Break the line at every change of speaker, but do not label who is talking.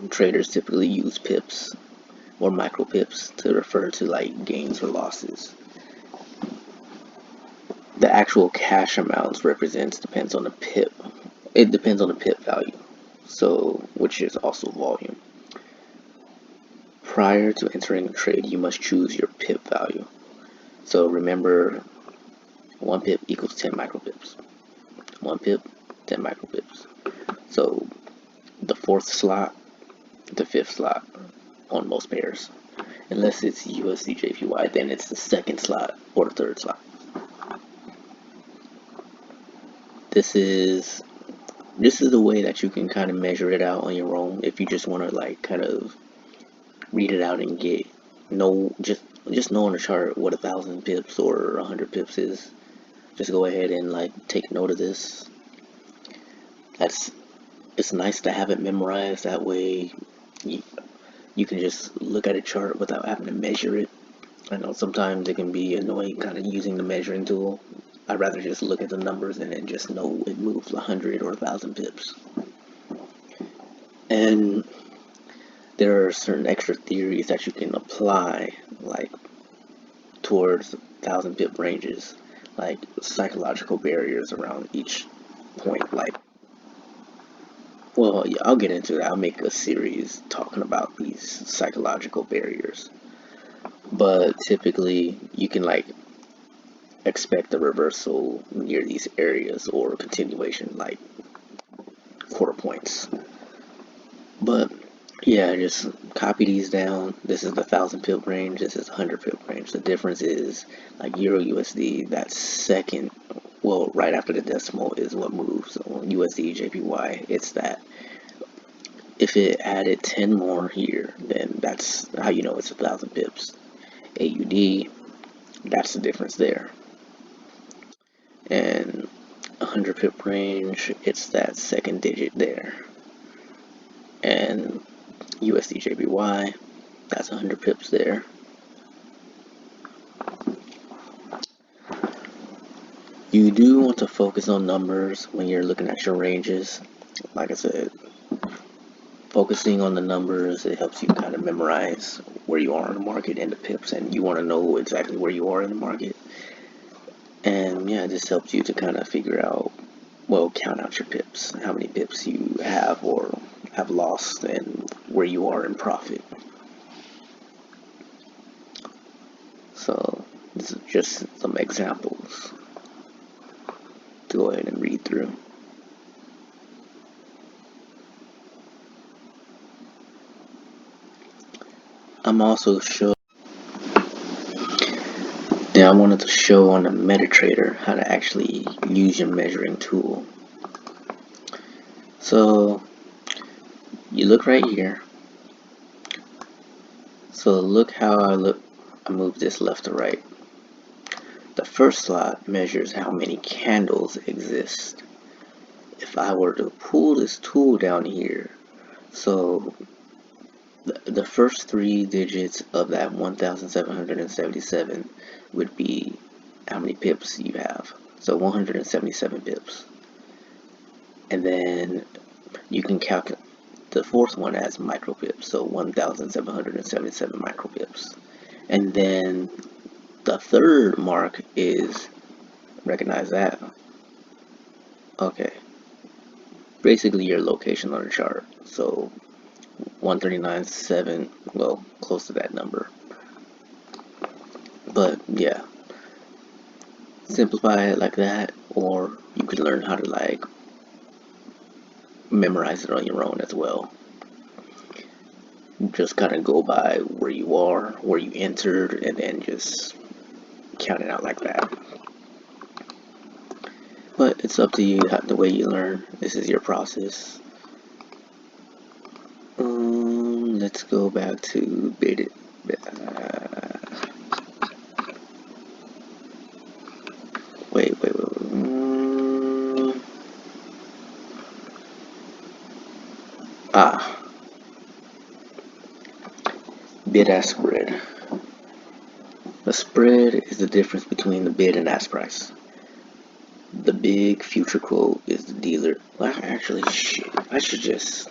traders typically use pips or micro pips to refer to like gains or losses. The actual cash amounts depends on the pip. It depends on the pip value, so which is also volume. Prior to entering a trade, you must choose your pip value. So remember, 1 pip equals 10 micropips. 1 pip, 10 micropips. So the 4th slot, the 5th slot on most pairs. Unless it's USD JPY, then it's the 2nd slot or the 3rd slot. This is the way that you can kind of measure it out on your own if you just want to like kind of read it out and just know on the chart what 1,000 pips or 100 pips is. Just go ahead and like take note of this. It's nice to have it memorized. That way you can just look at a chart without having to measure it. I know sometimes it can be annoying kind of using the measuring tool. I'd rather just look at the numbers and then just know it moves 100 or 1,000 pips. And there are certain extra theories that you can apply, like towards 1,000 pip ranges, like psychological barriers around each point. Like, well, yeah, I'll get into that. I'll make a series talking about these psychological barriers. But typically, you can like expect a reversal near these areas or continuation, like quarter points. But yeah, just copy these down. This is the 1,000 pip range. This is 100 pip range. The difference is like Euro USD. That second, well, right after the decimal is what moves. On USD JPY, it's that. If it added 10 more here, then that's how you know it's 1,000 pips. AUD, that's the difference there. And 100 pip range, it's that second digit there. And USD JPY, that's 100 pips there. You do want to focus on numbers when you're looking at your ranges. Like I said, focusing on the numbers, it helps you kind of memorize where you are in the market and the pips, and you want to know exactly where you are in the market. And yeah, this helps you to kind of figure out, well, count out your pips, how many pips you have or have lost, and where you are in profit. So this is just some examples to go ahead and read through. I'm also I wanted to show on the MetaTrader how to actually use your measuring tool. So you look right here. So look how I move this left to right. The first slot measures how many candles exist. If I were to pull this tool down here, so the first 3 digits of that 1,777 would be how many pips you have. So 177 pips. And then you can calculate the 4th one as micropips, so 1,777 micropips. And then the 3rd mark is, recognize that? Okay. Basically your location on the chart. So 139.7, well, close to that number. But yeah, simplify it like that, or you could learn how to like memorize it on your own as well. Just kind of go by where you are, where you entered, and then just count it out like that. But it's up to you, the way you learn. This is your process. Let's go back to bid. Wait. Bid-ask spread. The spread is the difference between the bid and ask price. The big future quote is the dealer. Well, actually, shit. I should just